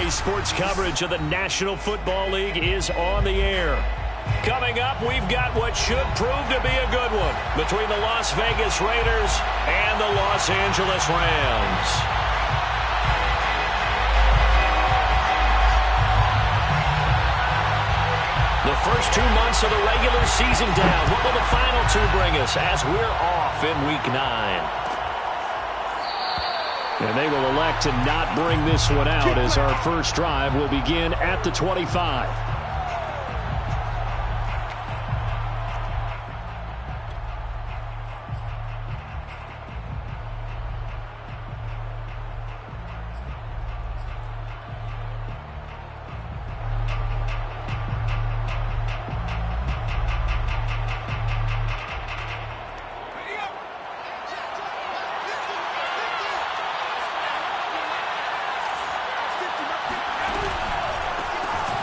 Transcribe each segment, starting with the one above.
Saturday's sports coverage of the National Football League is on the air. Coming up, we've got what should prove to be a good one between the Las Vegas Raiders and the Los Angeles Rams. The first 2 months of the regular season down. What will the final two bring us as we're off in Week 9? And they will elect to not bring this one out as our first drive will begin at the 25.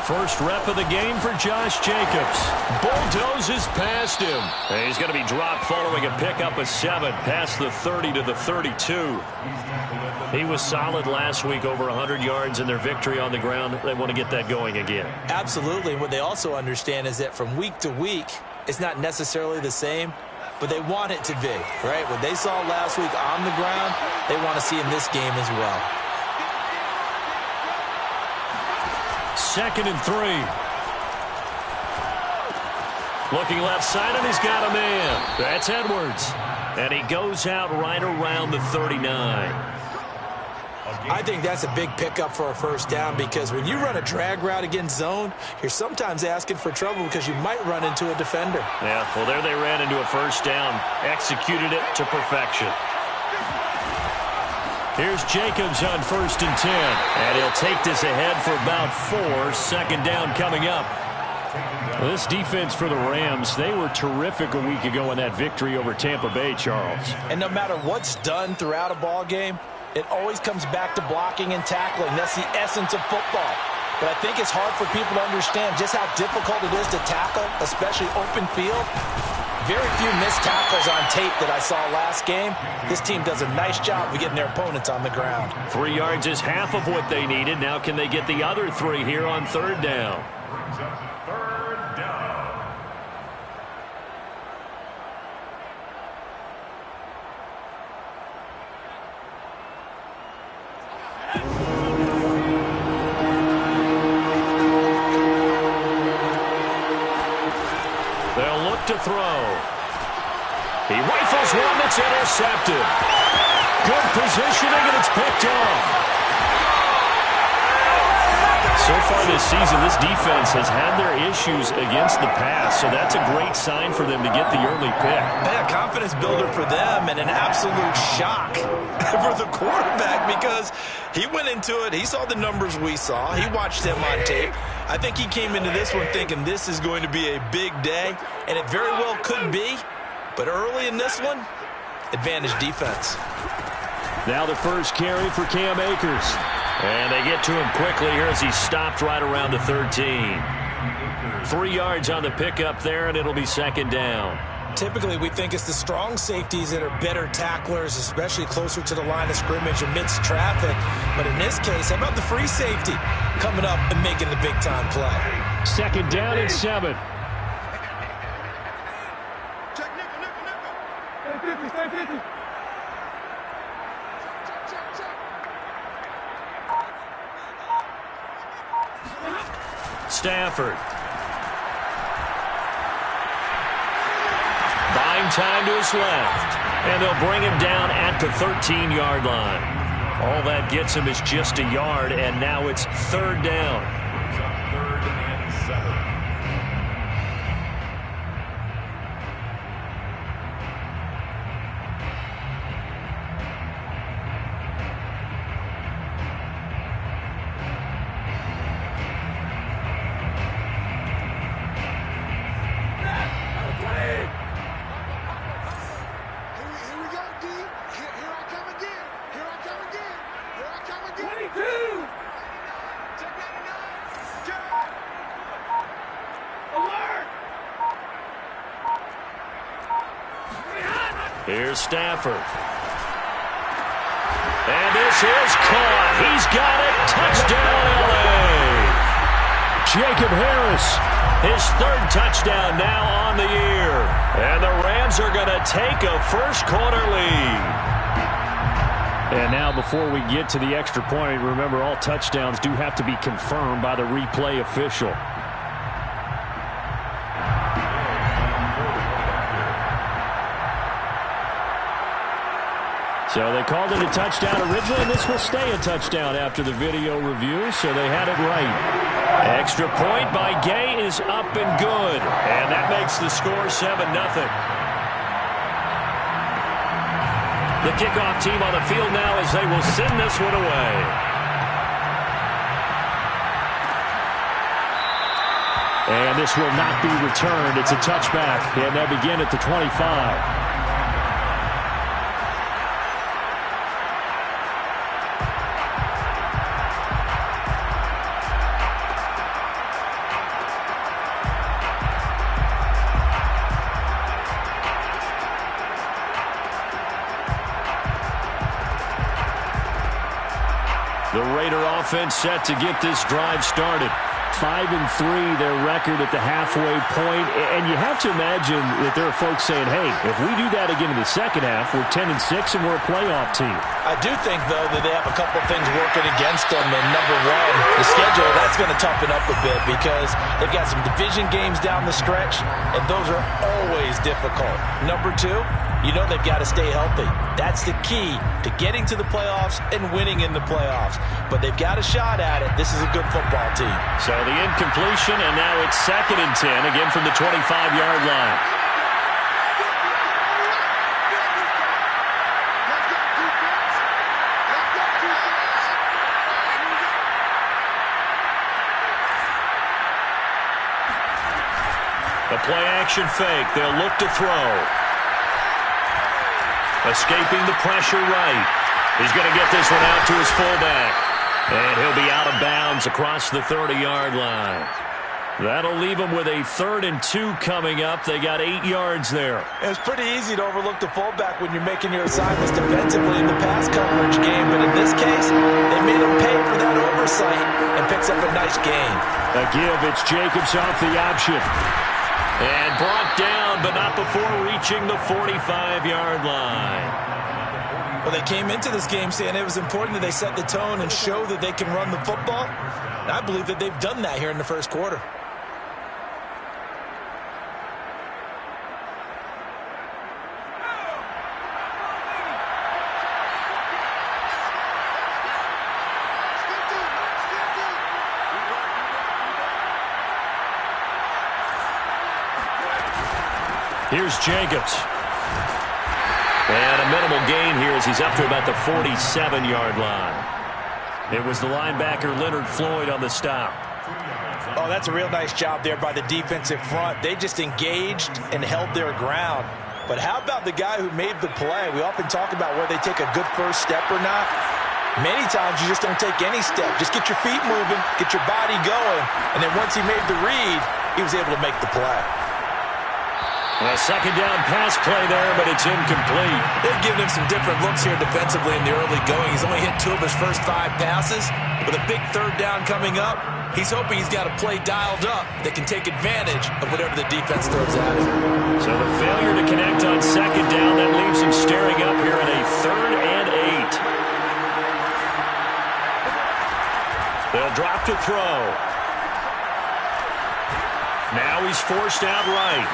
First rep of the game for Josh Jacobs. Bulldozes past him. And he's going to be dropped following a pickup of 7 past the 30 to the 32. He was solid last week, over 100 yards in their victory on the ground. They want to get that going again. Absolutely. What they also understand is that from week to week, it's not necessarily the same, but they want it to be, right? What they saw last week on the ground, they want to see in this game as well. 2nd and 3. Looking left side, and he's got a man. That's Edwards. And he goes out right around the 39. I think that's a big pickup for a first down because when you run a drag route against zone, you're sometimes asking for trouble because you might run into a defender. Yeah, well, there they ran into a first down. Executed it to perfection. Here's Jacobs on 1st and 10. And he'll take this ahead for about 4. 2nd down coming up. Well, this defense for the Rams, they were terrific a week ago in that victory over Tampa Bay, Charles. And no matter what's done throughout a ball game, it always comes back to blocking and tackling. That's the essence of football. But I think it's hard for people to understand just how difficult it is to tackle, especially open field. Very few missed tackles on tape that I saw last game. This team does a nice job of getting their opponents on the ground. 3 yards is half of what they needed. Now can they get the other 3 here on 3rd down? They'll look to throw. He rifles one that's intercepted. Good positioning, and it's picked off. So far this season, this defense has had their issues against the pass, so that's a great sign for them to get the early pick. Yeah, confidence builder for them and an absolute shock for the quarterback because he went into it. He saw the numbers we saw. He watched them on tape. I think he came into this one thinking this is going to be a big day, and it very well could be. But early in this one, advantage defense. Now the first carry for Cam Akers. And they get to him quickly here as he stopped right around the 13. 3 yards on the pickup there, and it'll be 2nd down. Typically, we think it's the strong safeties that are better tacklers, especially closer to the line of scrimmage amidst traffic. But in this case, how about the free safety coming up and making the big-time play? 2nd down and 7. Stafford. Buying time to his left. And they'll bring him down at the 13-yard line. All that gets him is just a yard, and now it's 3rd down. Here's Stafford. And this is caught. He's got it. Touchdown, LA. Jacob Harris, his third touchdown now on the year. And the Rams are going to take a first-quarter lead. And now before we get to the extra point, remember all touchdowns do have to be confirmed by the replay official. So they called it a touchdown originally, and this will stay a touchdown after the video review, so they had it right. Extra point by Gay is up and good, and that makes the score 7-0. The kickoff team on the field now as they will send this one away. And this will not be returned. It's a touchback, and they'll begin at the 25. The Raider offense set to get this drive started. 5-3, their record at the halfway point. And you have to imagine that there are folks saying, hey, if we do that again in the second half, we're 10-6 and we're a playoff team. I do think, though, that they have a couple of things working against them. And number one, the schedule, that's going to toughen up a bit because they've got some division games down the stretch, and those are always difficult. Number two, you know they've got to stay healthy. That's the key to getting to the playoffs and winning in the playoffs. But they've got a shot at it. This is a good football team. So the incompletion, and now it's 2nd and 10, again from the 25-yard line. The play-action fake. They'll look to throw. Escaping the pressure right. He's going to get this one out to his fullback. And he'll be out of bounds across the 30-yard line. That'll leave him with a 3rd and 2 coming up. They got 8 yards there. It's pretty easy to overlook the fullback when you're making your assignments defensively in the pass coverage game. But in this case, they made him pay for that oversight and picks up a nice gain. A give. It's Jacobs off the option. And brought down, but not before reaching the 45-yard line. Well, they came into this game saying it was important that they set the tone and show that they can run the football. And I believe that they've done that here in the first quarter. Here's Jacobs. And a minimal gain here as he's up to about the 47-yard line. It was the linebacker Leonard Floyd on the stop. Oh, that's a real nice job there by the defensive front. They just engaged and held their ground. But how about the guy who made the play? We often talk about whether they take a good first step or not. Many times you just don't take any step. Just get your feet moving, get your body going. And then once he made the read, he was able to make the play. A second down pass play there, but it's incomplete. They've given him some different looks here defensively in the early going. He's only hit 2 of his first 5 passes. With a big 3rd down coming up, he's hoping he's got a play dialed up that can take advantage of whatever the defense throws at him. So the failure to connect on 2nd down, that leaves him staring up here in a 3rd and 8. They'll drop to throw. Now he's forced out right.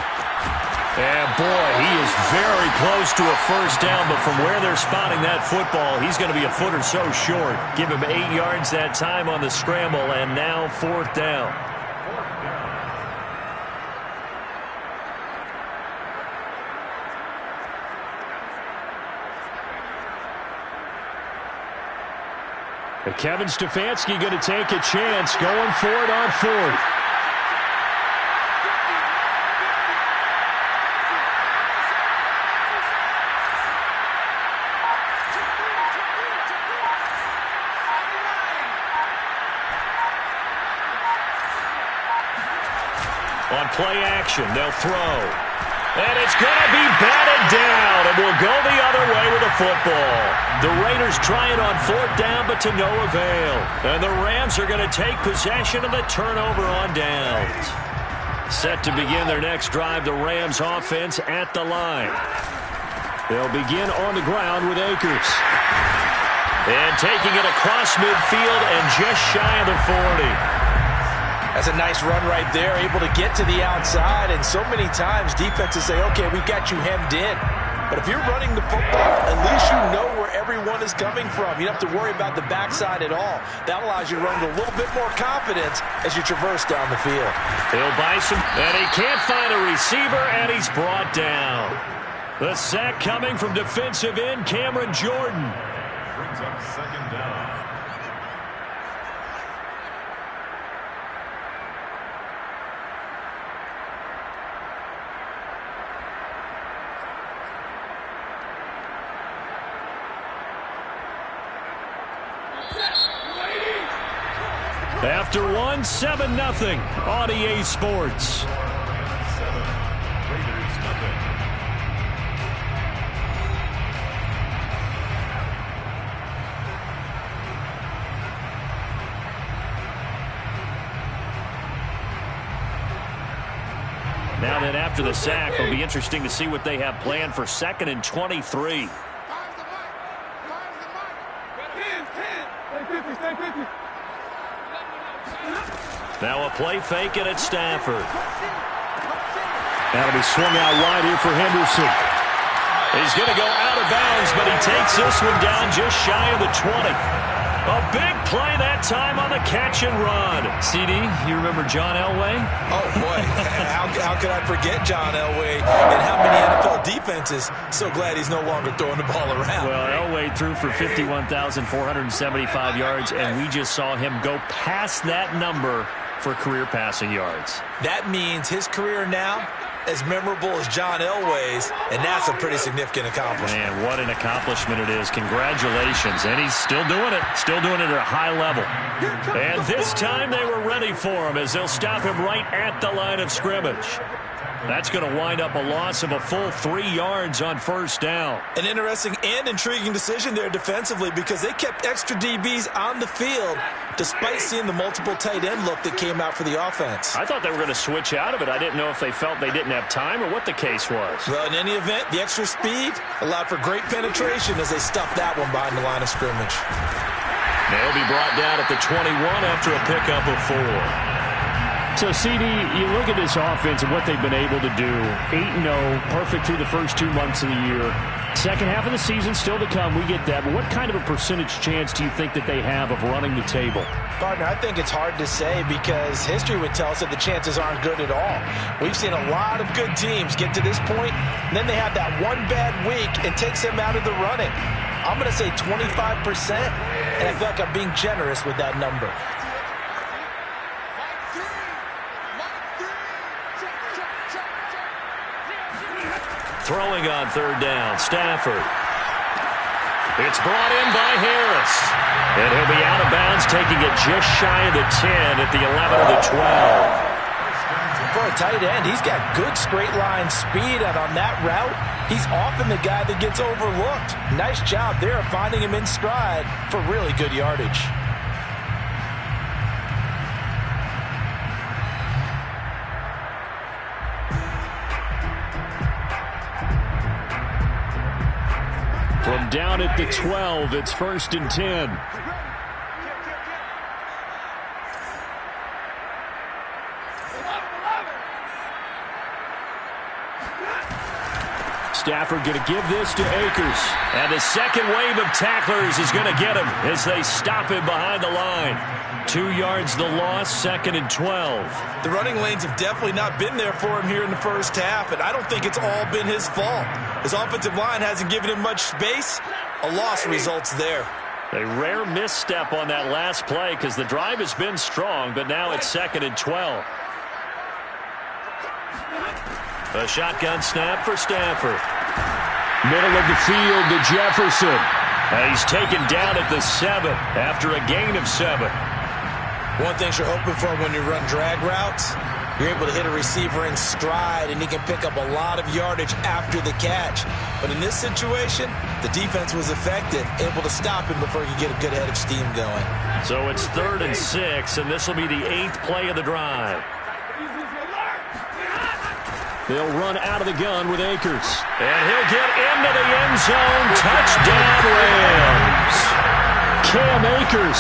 And, boy, he is very close to a first down, but from where they're spotting that football, he's going to be a foot or so short. Give him 8 yards that time on the scramble, and now 4th down. And Kevin Stefanski going to take a chance, going for it on 4th. On play action, they'll throw. And it's going to be batted down, and we'll go the other way with a football. The Raiders try it on 4th down, but to no avail. And the Rams are going to take possession of the turnover on downs. Set to begin their next drive, the Rams offense at the line. They'll begin on the ground with Akers. And taking it across midfield and just shy of the 40. That's a nice run right there, able to get to the outside. And so many times defenses say, okay, we've got you hemmed in. But if you're running the football, at least you know where everyone is coming from. You don't have to worry about the backside at all. That allows you to run with a little bit more confidence as you traverse down the field. He'll buy some, and he can't find a receiver, and he's brought down. The sack coming from defensive end Cameron Jordan. Brings up 2nd down. After one, 7-0 on EA Sports. Raiders nothing. Now then, after the sack, it'll be interesting to see what they have planned for 2nd and 23. Now a play fake, and it's Stafford. That'll be swung out wide here for Henderson. He's going to go out of bounds, but he takes this one down just shy of the 20. A big play that time on the catch and run. CD, you remember John Elway? Oh, boy. How could I forget John Elway and how many NFL defenses? So glad he's no longer throwing the ball around. Well, Elway threw for 51,475 yards, and we just saw him go past that number for career passing yards. That means his career now as memorable as John Elway's, and that's a pretty significant accomplishment. Man, what an accomplishment it is. Congratulations. And he's still doing it. Still doing it at a high level. And this time they were ready for him as they'll stop him right at the line of scrimmage. That's going to wind up a loss of a full 3 yards on 1st down. An interesting and intriguing decision there defensively because they kept extra DBs on the field despite seeing the multiple tight end look that came out for the offense. I thought they were going to switch out of it. I didn't know if they felt they didn't have time or what the case was. Well, in any event, the extra speed allowed for great penetration as they stuffed that one behind the line of scrimmage. They'll be brought down at the 21 after a pickup of 4. So, CD, you look at this offense and what they've been able to do. 8-0, perfect through the first 2 months of the year. Second half of the season still to come, we get that. But what kind of a percentage chance do you think that they have of running the table? Partner, I think it's hard to say because history would tell us that the chances aren't good at all. We've seen a lot of good teams get to this point, and then they have that one bad week and takes them out of the running. I'm going to say 25%, and I feel like I'm being generous with that number. Throwing on 3rd down, Stafford. It's brought in by Harris. And he'll be out of bounds, taking it just shy of the 10 at the 11 of the 12. For a tight end, he's got good straight line speed, and on that route, he's often the guy that gets overlooked. Nice job there of finding him in stride for really good yardage. From down at the 12, it's 1st and 10. Stafford going to give this to Akers. And the second wave of tacklers is going to get him as they stop him behind the line. 2 yards the loss, 2nd and 12. The running lanes have definitely not been there for him here in the first half, and I don't think it's all been his fault. His offensive line hasn't given him much space. A loss results there. A rare misstep on that last play because the drive has been strong, but now it's 2nd and 12. A shotgun snap for Stafford. Middle of the field to Jefferson. And he's taken down at the 7 after a gain of 7. One thing you're hoping for when you run drag routes, You're able to hit a receiver in stride, and he can pick up a lot of yardage after the catch. But in this situation, the defense was effective, able to stop him before he could get a good head of steam going. So it's 3rd and 6, and this will be the 8th play of the drive. They'll run out of the gun with Akers. And he'll get into the end zone. Touchdown, Rams. Cam Akers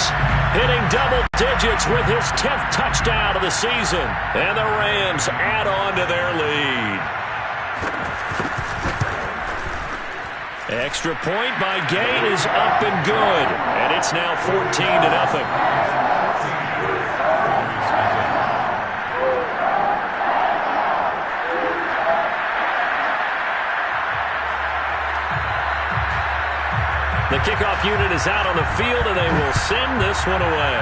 hitting double digits with his 10th touchdown of the season. And the Rams add on to their lead. Extra point by Gain is up and good. And it's now 14-0. The kickoff unit is out on the field, and they will send this one away.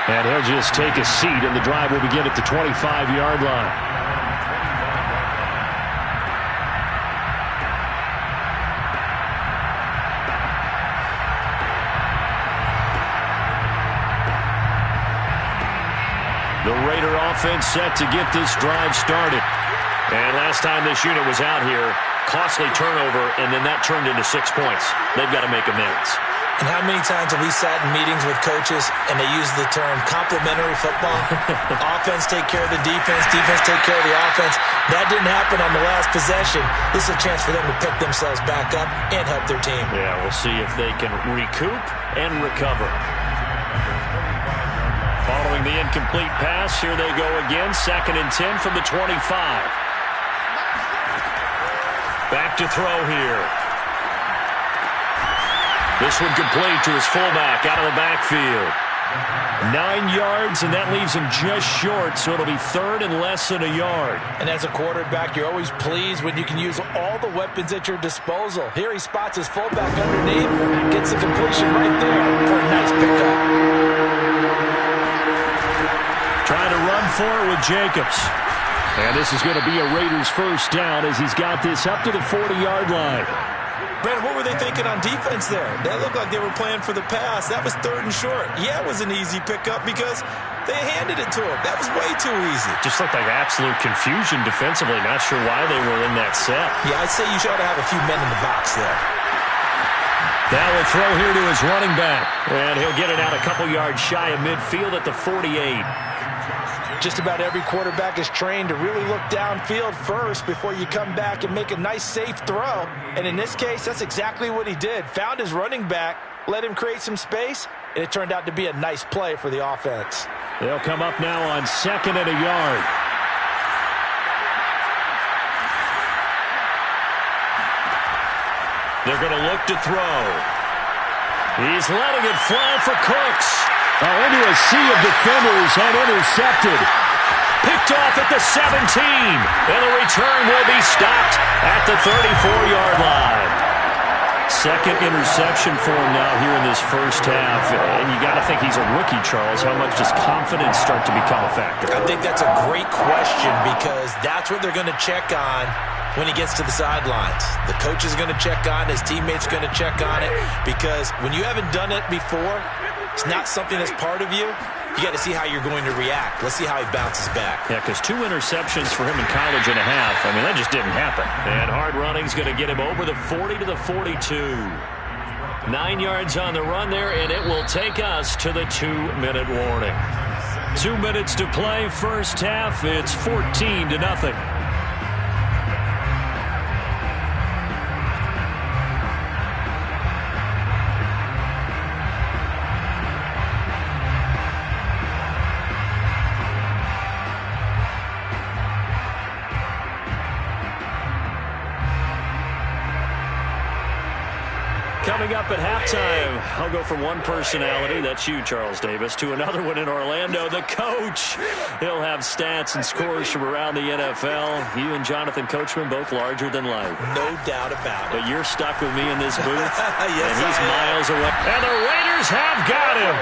And he'll just take a seat, and the drive will begin at the 25-yard line. The Raider offense set to get this drive started. And last time this unit was out here, costly turnover, and then that turned into 6 points. They've got to make amends. And how many times have we sat in meetings with coaches and they use the term complementary football? Offense take care of the defense, defense take care of the offense. That didn't happen on the last possession. This is a chance for them to pick themselves back up and help their team. Yeah, we'll see if they can recoup and recover. Following the incomplete pass, here they go again. 2nd and 10 from the 25. Back to throw here. This one complete to his fullback out of the backfield. 9 yards, and that leaves him just short, so it'll be 3rd and less than a yard. And as a quarterback, you're always pleased when you can use all the weapons at your disposal. Here he spots his fullback underneath, gets the completion right there for a nice pickup. Trying to run for it with Jacobs. And this is going to be a Raiders first down as he's got this up to the 40-yard line. Brandon, what were they thinking on defense there? That looked like they were playing for the pass. That was 3rd and short. Yeah, it was an easy pickup because they handed it to him. That was way too easy. Just looked like absolute confusion defensively. Not sure why they were in that set. Yeah, I'd say you should have a few men in the box there. Now we'll throw here to his running back. And he'll get it out a couple yards shy of midfield at the 48. Just about every quarterback is trained to really look downfield first before you come back and make a nice, safe throw. And in this case, that's exactly what he did. Found his running back, let him create some space, and it turned out to be a nice play for the offense. They'll come up now on 2nd and a yard. They're going to look to throw. He's letting it fly for Cooks. Into a sea of defenders and intercepted. Picked off at the 17. And the return will be stopped at the 34-yard line. 2nd interception for him now here in this first half. And you got to think he's a rookie, Charles. How much does confidence start to become a factor? I think that's a great question because that's what they're going to check on when he gets to the sidelines. The coach is going to check on it. His teammates are going to check on it because when you haven't done it before, it's not something that's part of you. You got to see how you're going to react. Let's see how he bounces back. Yeah, because 2 interceptions for him in college and a half. I mean, that just didn't happen. And hard running's going to get him over the 40 to the 42. 9 yards on the run there, and it will take us to the 2-minute warning. 2 minutes to play, first half. It's 14-0. Coming up at halftime, I'll go from one personality, that's you, Charles Davis, to another one in Orlando, the coach. He'll have stats and scores from around the NFL. You and Jonathan Coachman, both larger than life. No doubt about it. But you're stuck with me in this booth, yes, and he's miles away. And the Raiders have got him.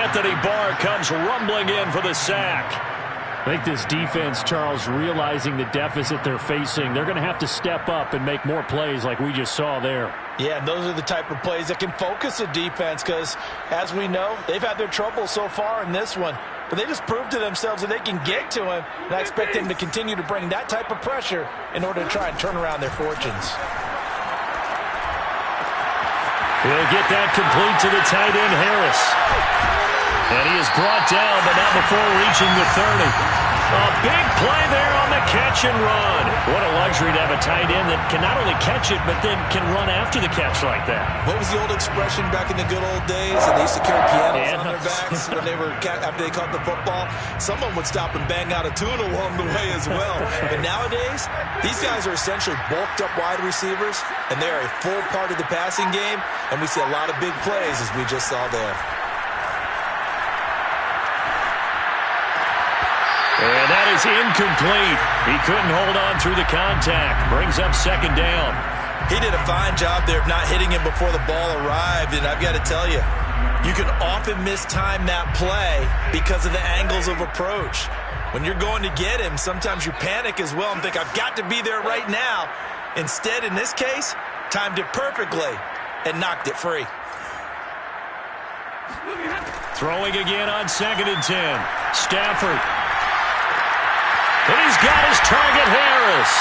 Anthony Barr comes rumbling in for the sack. I think this defense, Charles, realizing the deficit they're facing, they're going to have to step up and make more plays like we just saw there. Yeah, and those are the type of plays that can focus a defense because, as we know, they've had their trouble so far in this one. But they just proved to themselves that they can get to him, and I expect them to continue to bring that type of pressure in order to try and turn around their fortunes. He'll get that complete to the tight end, Harris. And he is brought down, but not before reaching the 30. A big play there on the catch and run. What a luxury to have a tight end that can not only catch it, but then can run after the catch like that. What was the old expression back in the good old days? And they used to carry pianos on their backs when they were after they caught the football. Someone would stop and bang out a tune along the way as well. But nowadays, these guys are essentially bulked up wide receivers, and they are a full part of the passing game. And we see a lot of big plays as we just saw there. And that is incomplete. He couldn't hold on through the contact. Brings up second down. He did a fine job there of not hitting him before the ball arrived. And I've got to tell you, you can often mistime that play because of the angles of approach. When you're going to get him, sometimes you panic as well and think, I've got to be there right now. Instead, in this case, timed it perfectly and knocked it free. Throwing again on 2nd and 10. Stafford. And he's got his target, Harris.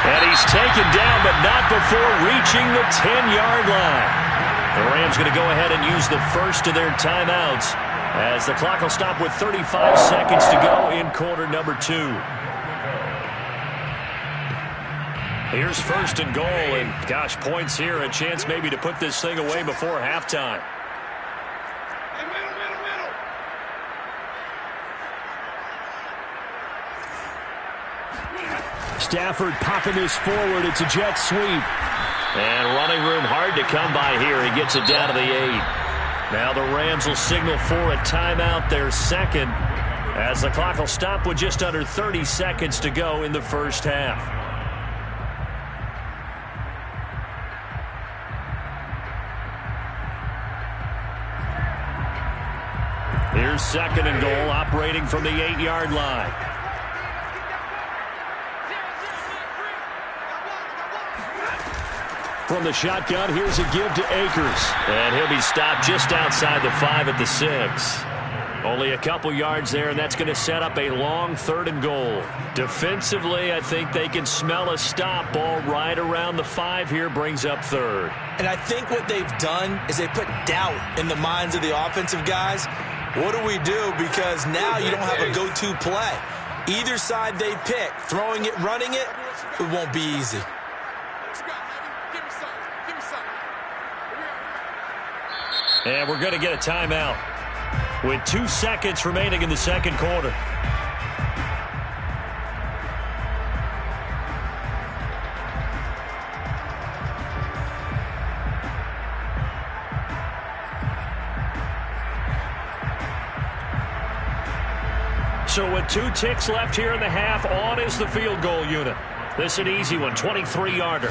And he's taken down, but not before reaching the 10-yard line. The Rams going to go ahead and use the first of their timeouts as the clock will stop with 35 seconds to go in quarter number 2. Here's 1st and goal, and gosh, points here, a chance maybe to put this thing away before halftime. Stafford popping this forward. It's a jet sweep. And running room hard to come by here. He gets it down to the 8. Now the Rams will signal for a timeout, their second, as the clock will stop with just under 30 seconds to go in the first half. Here's 2nd and goal, operating from the 8-yard line. From the shotgun, here's a give to Akers. And he'll be stopped just outside the 5 at the 6. Only a couple yards there, and that's going to set up a long 3rd and goal. Defensively, I think they can smell a stop. Ball right around the 5 here, brings up 3rd. And I think what they've done is they put doubt in the minds of the offensive guys. What do we do? Because now you don't have a go-to play. Either side they pick, throwing it, running it, it won't be easy. And we're going to get a timeout with 2 seconds remaining in the second quarter. So with 2 ticks left here in the half, on is the field goal unit. This is an easy one, 23-yarder.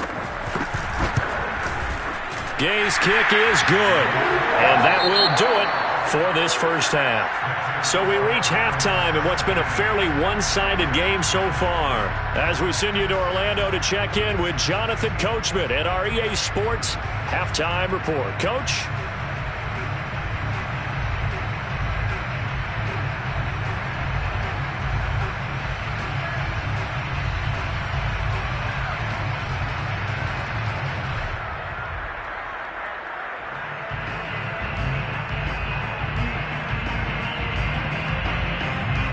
Gay's kick is good, and that will do it for this first half. So we reach halftime in what's been a fairly one-sided game so far. As we send you to Orlando to check in with Jonathan Coachman at our EA Sports Halftime Report. Coach?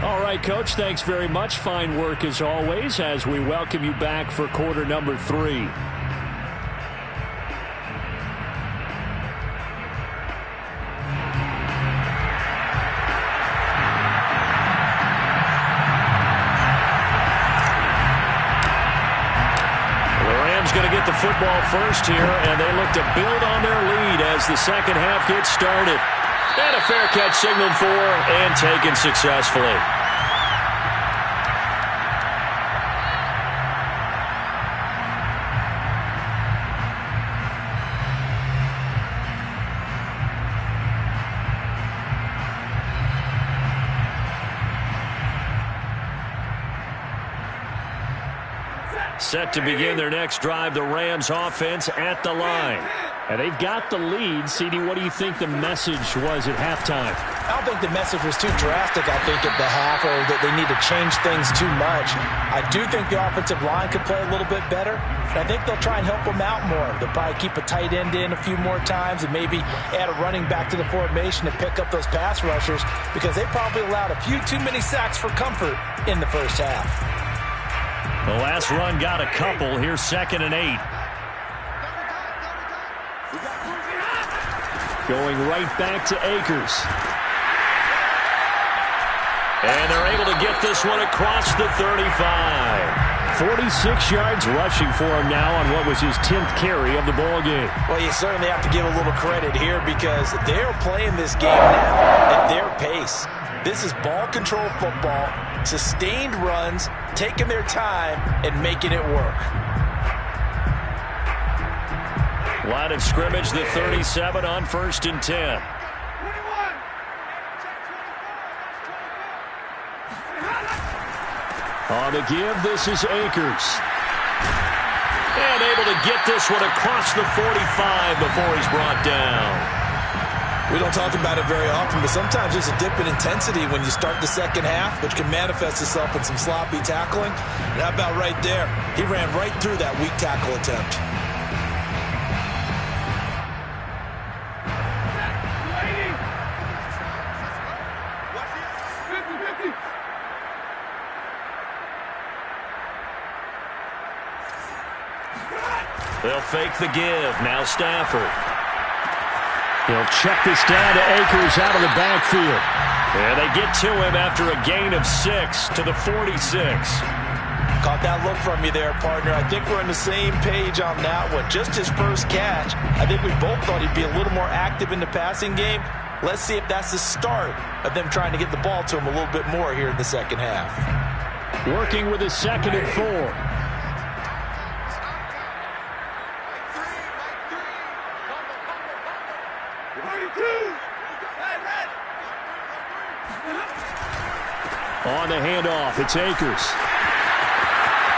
All right, Coach, thanks very much. Fine work as always as we welcome you back for quarter number 3. Going to get the football first here, and they look to build on their lead as the second half gets started. And a fair catch signaled for and taken successfully. Set to begin their next drive, the Rams offense at the line. And they've got the lead. CD, what do you think the message was at halftime? I don't think the message was too drastic, I think, at the half, or that they need to change things too much. I do think the offensive line could play a little bit better. And I think they'll try and help them out more. They'll probably keep a tight end in a few more times and maybe add a running back to the formation to pick up those pass rushers, because they probably allowed a few too many sacks for comfort in the first half. The last run got a couple. Here's 2nd and 8. Going right back to Akers. And they're able to get this one across the 35. 46 yards rushing for him now on what was his 10th carry of the ball game. Well, you certainly have to give a little credit here, because they're playing this game now at their pace. This is ball control football, sustained runs, taking their time and making it work. Line of scrimmage, the 37 on 1st and 10. On the give, this is Akers. And able to get this one across the 45 before he's brought down. We don't talk about it very often, but sometimes there's a dip in intensity when you start the second half, which can manifest itself in some sloppy tackling. And how about right there? He ran right through that weak tackle attempt. They'll fake the give. Now Stafford. He'll check this down to Akers out of the backfield. And they get to him after a gain of 6 to the 46. Caught that look from you there, partner. I think we're on the same page on that one. Just his first catch. I think we both thought he'd be a little more active in the passing game. Let's see if that's the start of them trying to get the ball to him a little bit more here in the second half. Working with his 2nd and 4. On the handoff, it's Akers.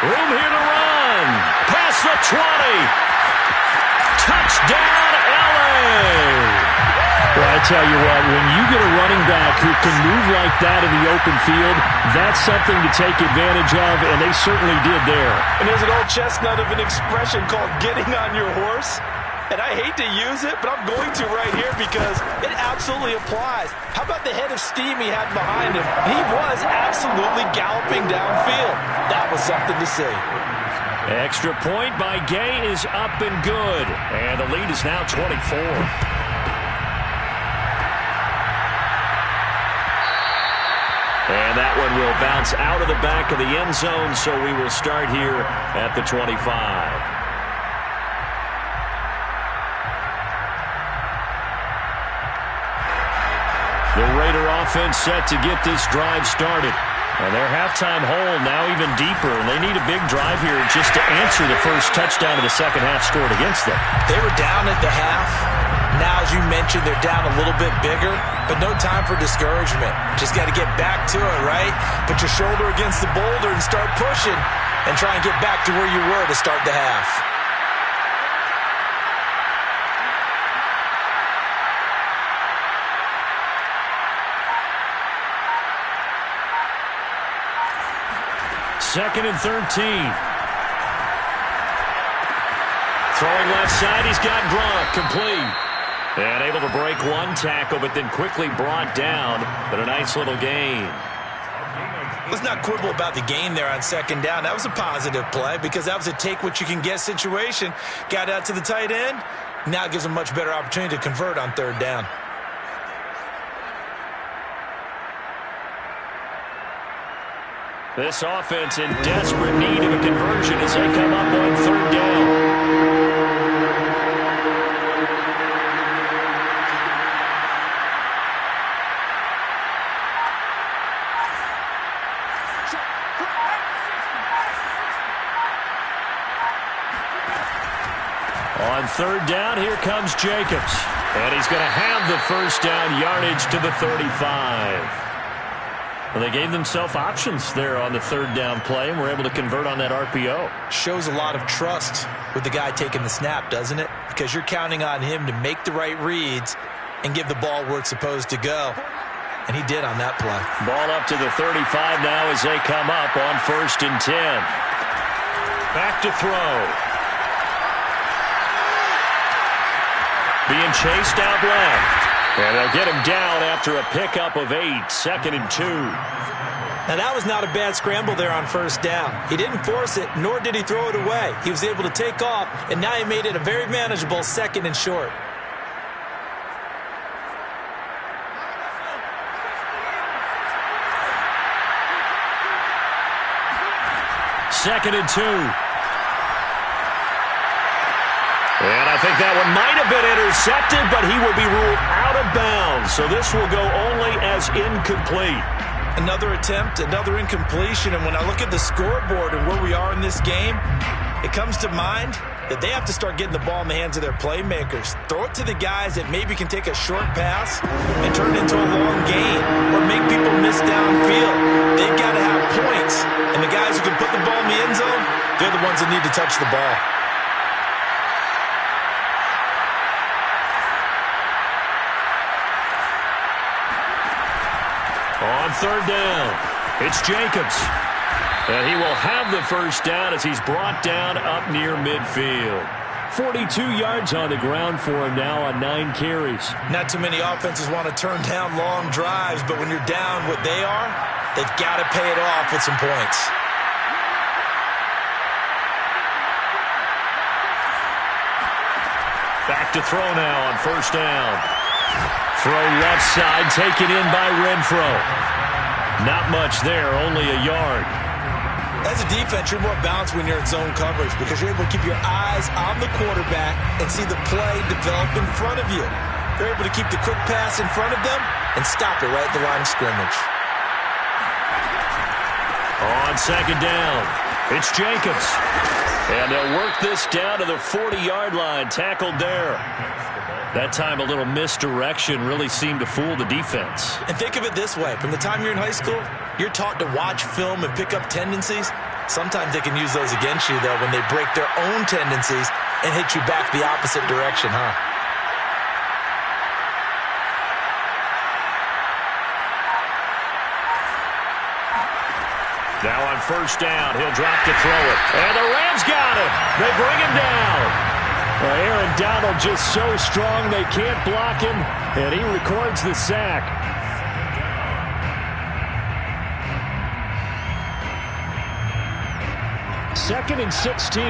Room here to run. Past the 20. Touchdown, LA. Well, I tell you what, when you get a running back who can move like that in the open field, that's something to take advantage of, and they certainly did there. And there's an old chestnut of an expression called getting on your horse. And I hate to use it, but I'm going to right here because it absolutely applies. How about the head of steam he had behind him? He was absolutely galloping downfield. That was something to see. Extra point by Gay is up and good. And the lead is now 24. And that one will bounce out of the back of the end zone, so we will start here at the 25. The Raider offense set to get this drive started. And their halftime hole now even deeper, and they need a big drive here just to answer the first touchdown of the second half scored against them. They were down at the half. Now, as you mentioned, they're down a little bit bigger, but no time for discouragement. Just got to get back to it, right? Put your shoulder against the boulder and start pushing and try and get back to where you were to start the half. Second and 13. Throwing left side, he's got Gronk, complete. And able to break one tackle, but then quickly brought down. But a nice little gain. Let's not quibble about the gain there on second down. That was a positive play because that was a take-what-you-can-get situation. Got out to the tight end. Now it gives them a much better opportunity to convert on third down. This offense in desperate need of a conversion as they come up on third down. On third down, here comes Jacobs. And he's going to have the first down, yardage to the 35. Well, they gave themselves options there on the third down play and were able to convert on that RPO. Shows a lot of trust with the guy taking the snap, doesn't it? Because you're counting on him to make the right reads and give the ball where it's supposed to go. And he did on that play. Ball up to the 35 now as they come up on 1st and 10. Back to throw. Being chased out left. And they'll get him down after a pickup of 8, 2nd and 2. Now, that was not a bad scramble there on 1st down. He didn't force it, nor did he throw it away. He was able to take off, and now he made it a very manageable 2nd and short. Second and 2. And I think that one might have been intercepted, but he will be ruled out of bounds. So this will go only as incomplete. Another attempt, another incompletion. And when I look at the scoreboard and where we are in this game, it comes to mind that they have to start getting the ball in the hands of their playmakers. Throw it to the guys that maybe can take a short pass and turn it into a long gain or make people miss downfield. They've got to have points. And the guys who can put the ball in the end zone, they're the ones that need to touch the ball. On 3rd down, it's Jacobs. And he will have the 1st down as he's brought down up near midfield. 42 yards on the ground for him now on 9 carries. Not too many offenses want to turn down long drives, but when you're down what they are, they've got to pay it off with some points. Back to throw now on 1st down. Throw left side, taken in by Renfro. Not much there, only a yard. As a defense, you're more balanced when you're in zone coverage because you're able to keep your eyes on the quarterback and see the play develop in front of you. They're able to keep the quick pass in front of them and stop it right at the line of scrimmage. On 2nd down, it's Jacobs. And they'll work this down to the 40-yard line, tackled there. That time a little misdirection really seemed to fool the defense. And think of it this way. From the time you're in high school, you're taught to watch film and pick up tendencies. Sometimes they can use those against you, though, when they break their own tendencies and hit you back the opposite direction, huh? Now on 1st down, he'll drop to throw it. And the Rams got him. They bring him down. Aaron Donald just so strong they can't block him, and he records the sack. Second and 16.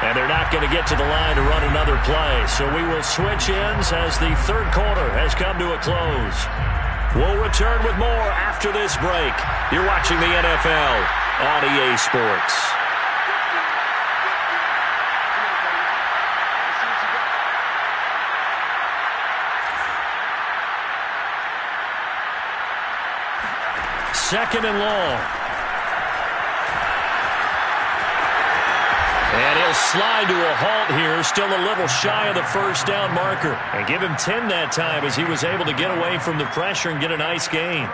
And they're not going to get to the line to run another play, so we will switch ends as the 3rd quarter has come to a close. We'll return with more after this break. You're watching the NFL on EA Sports. Second and long. And he'll slide to a halt here, still a little shy of the 1st down marker. And give him 10 that time as he was able to get away from the pressure and get a nice gain.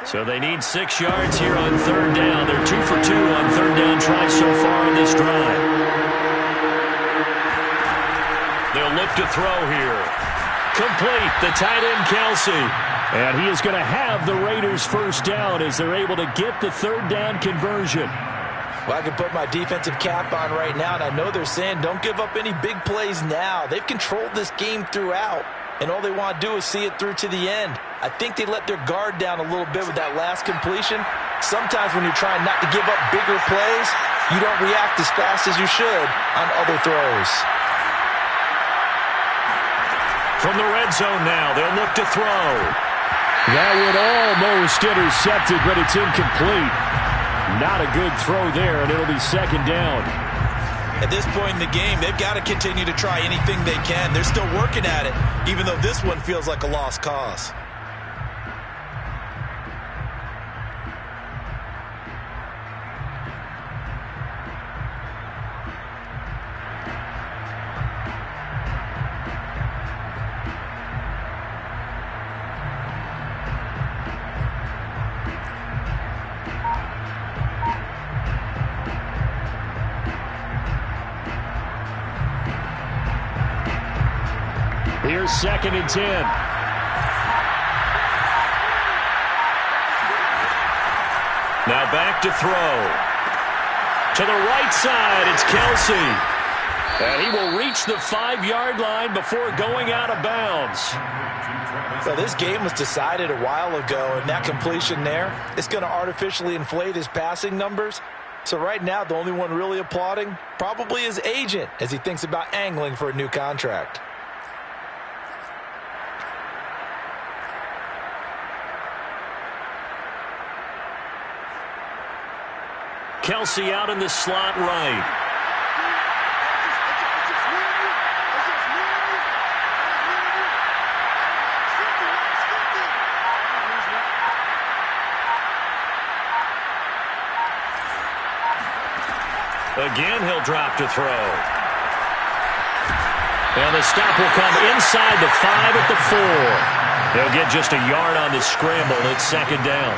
So they need 6 yards here on 3rd down. They're 2 for 2 on 3rd down tries so far in this drive. They'll look to throw here. Complete, the tight end Kelsey. And he is going to have the Raiders' 1st down as they're able to get the 3rd down conversion. Well, I can put my defensive cap on right now, and I know they're saying don't give up any big plays now. They've controlled this game throughout, and all they want to do is see it through to the end. I think they let their guard down a little bit with that last completion. Sometimes when you're trying not to give up bigger plays, you don't react as fast as you should on other throws. From the red zone now, they'll look to throw. That would almost intercept it, but it's incomplete. Not a good throw there, and it'll be 2nd down. At this point in the game, they've got to continue to try anything they can. They're still working at it, even though this one feels like a lost cause. Here's 2nd and 10. Now back to throw. To the right side, it's Kelsey. And he will reach the 5-yard line before going out of bounds. So this game was decided a while ago, and that completion there, it's going to artificially inflate his passing numbers. So right now, the only one really applauding probably his agent as he thinks about angling for a new contract. Kelsey out in the slot right. Again, he'll drop to throw. And the stop will come inside the 5 at the 4. He'll get just a yard on the scramble. It's 2nd down.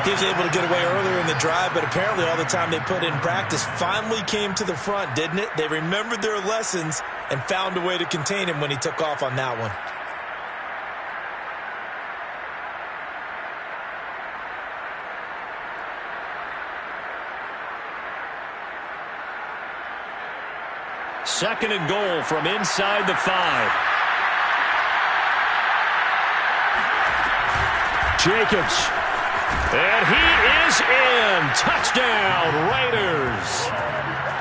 He was able to get away earlier in the drive, but apparently all the time they put in practice finally came to the front, didn't it? They remembered their lessons and found a way to contain him when he took off on that one. Second and goal from inside the 5. Jacobs. And he is in. Touchdown, Raiders.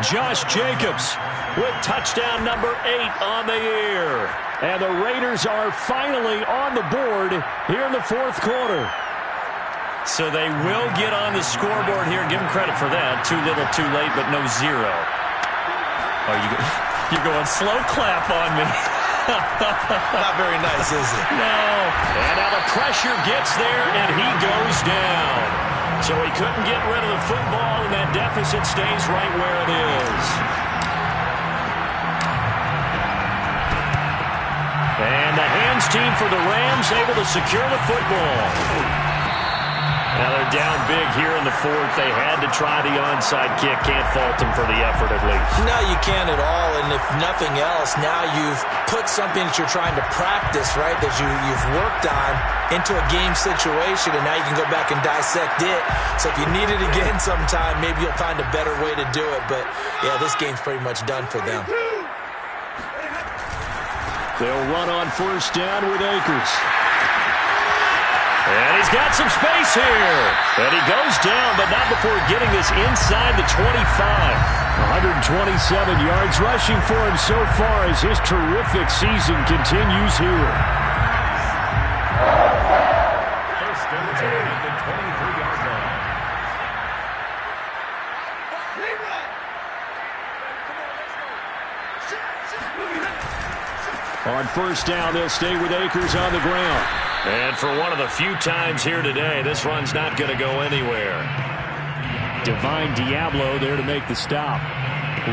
Josh Jacobs with touchdown number 8 on the year. And the Raiders are finally on the board here in the 4th quarter. So they will get on the scoreboard here. Give them credit for that. Too little, too late, but no 0. Oh, you're going slow clap on me. Not very nice, is it? No. And now the pressure gets there, and he goes down. So he couldn't get rid of the football, and that deficit stays right where it is. And the hands team for the Rams able to secure the football. Now they're down big here in the 4th. They had to try the onside kick. Can't fault them for the effort at least. No, you can't at all. And if nothing else, now you've put something that you're trying to practice, right, that you've worked on into a game situation, and now you can go back and dissect it. So if you need it again sometime, maybe you'll find a better way to do it. But, yeah, this game's pretty much done for them. They'll run on 1st down with Akers. And he's got some space here. And he goes down, but not before getting this inside the 25. 127 yards rushing for him so far as his terrific season continues here. First and 10 at the 23-yard line. On 1st down, they'll stay with Akers on the ground. And for one of the few times here today, this run's not going to go anywhere. Divine Diablo there to make the stop.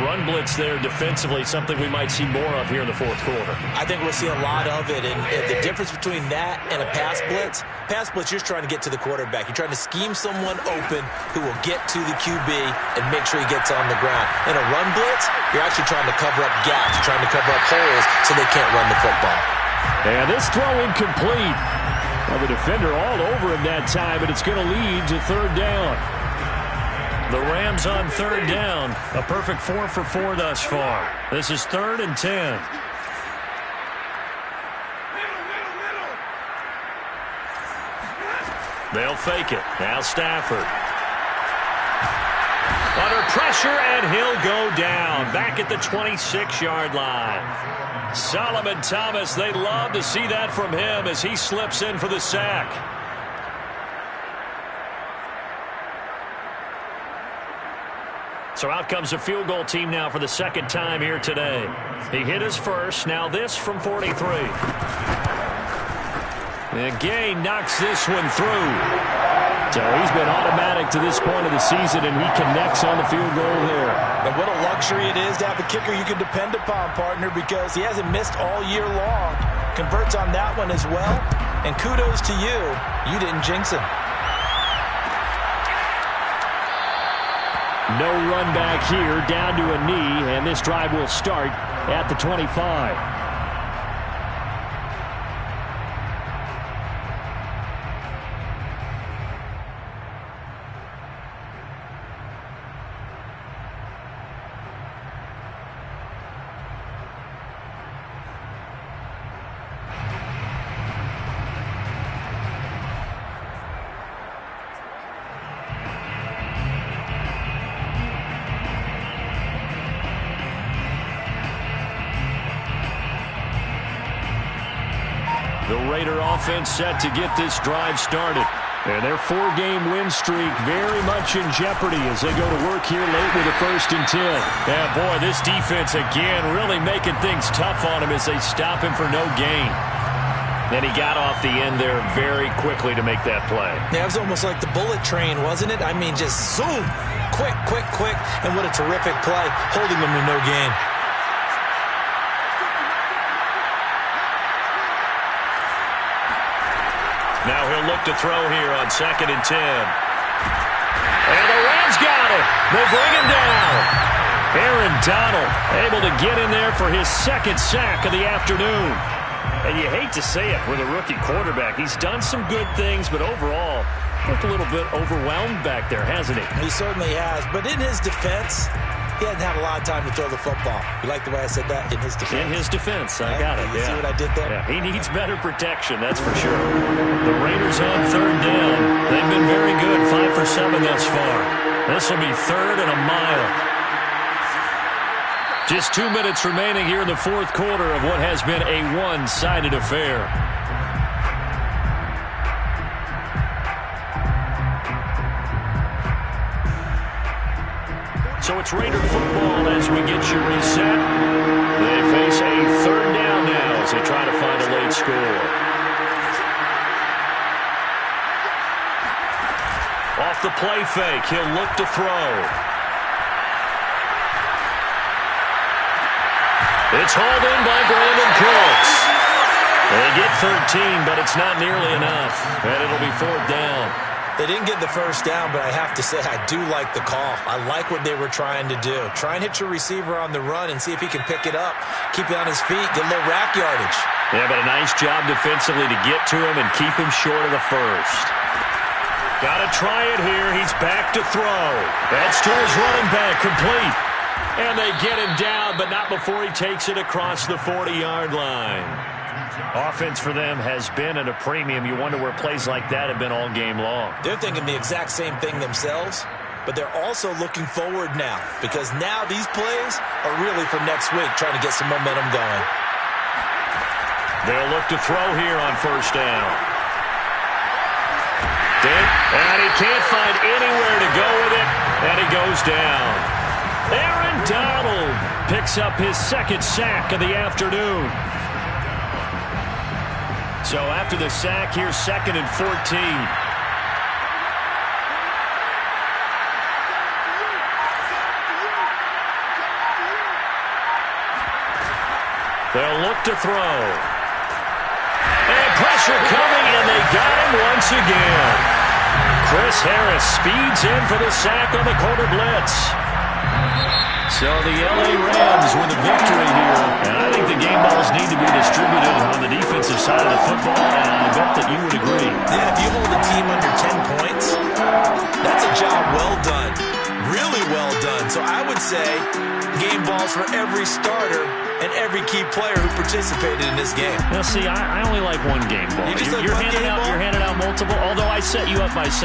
Run blitz there defensively, something we might see more of here in the 4th quarter. I think we'll see a lot of it, and the difference between that and a pass blitz, you're just trying to get to the quarterback. You're trying to scheme someone open who will get to the QB and make sure he gets on the ground. In a run blitz, you're actually trying to cover up gaps, you're trying to cover up holes so they can't run the football. And this throw incomplete. Well, the defender all over him that time, but it's going to lead to 3rd down. The Rams on 3rd down. A perfect 4 for 4 thus far. This is 3rd and 10. They'll fake it. Now Stafford. Under pressure, and he'll go down. Back at the 26-yard line. Solomon Thomas, they'd love to see that from him as he slips in for the sack. So out comes a field goal team now for the 2nd time here today. He hit his first, now this from 43. And Gay knocks this one through. So he's been automatic to this point of the season, and he connects on the field goal there. And what a luxury it is to have a kicker you can depend upon, partner, because he hasn't missed all year long. Converts on that one as well. And kudos to you. You didn't jinx him. No run back here, down to a knee, and this drive will start at the 25. The Raider offense set to get this drive started. And their 4-game win streak very much in jeopardy as they go to work here late with a 1st and 10. Yeah, boy, this defense again really making things tough on him as they stop him for no gain. And he got off the end there very quickly to make that play. Yeah, it was almost like the bullet train, wasn't it? I mean, just zoom. Quick, quick, quick. And what a terrific play, holding them to no gain. Now he'll look to throw here on 2nd and 10. And the Rams got it. They bring him down. Aaron Donald able to get in there for his 2nd sack of the afternoon. And you hate to say it with a rookie quarterback. He's done some good things, but overall, looked a little bit overwhelmed back there, hasn't he? He certainly has. But in his defense, he hadn't had a lot of time to throw the football. You like the way I said that? In his defense. In his defense. I got it. You see what I did there? Yeah, he needs better protection, that's for sure. The Raiders on 3rd down. They've been very good, 5 for 7 thus far. This will be 3rd and a mile. Just 2 minutes remaining here in the 4th quarter of what has been a one-sided affair. So it's Raider football as we get you reset. They face a 3rd down now as they try to find a late score. Off the play fake, he'll look to throw. It's hauled in by Brandon Cooks. They get 13, but it's not nearly enough. And it'll be 4th down. They didn't get the 1st down, but I have to say I do like the call. I like what they were trying to do. Try and hit your receiver on the run and see if he can pick it up. Keep it on his feet, get a little rack yardage. Yeah, but a nice job defensively to get to him and keep him short of the 1st. Got to try it here. He's back to throw. That's to his running back, complete. And they get him down, but not before he takes it across the 40-yard line. Offense for them has been at a premium. You wonder where plays like that have been all game long. They're thinking the exact same thing themselves, but they're also looking forward now because now these plays are really for next week, trying to get some momentum going. They'll look to throw here on 1st down. And he can't find anywhere to go with it, and he goes down. Aaron Donald picks up his 2nd sack of the afternoon. So after the sack, here's 2nd and 14. They'll look to throw. And pressure coming, and they got him once again. Chris Harris speeds in for the sack on the corner blitz. So the LA Rams with a victory here. And I think the game balls need to be distributed on the defensive side of the football, and I bet that you would agree. Yeah, if you hold a team under 10 points, that's a job well done. Really well done. So I would say game balls for every starter and every key player who participated in this game. Now, see, I only like one game ball. You just like one game ball? You're handing out multiple, although I set you up by saying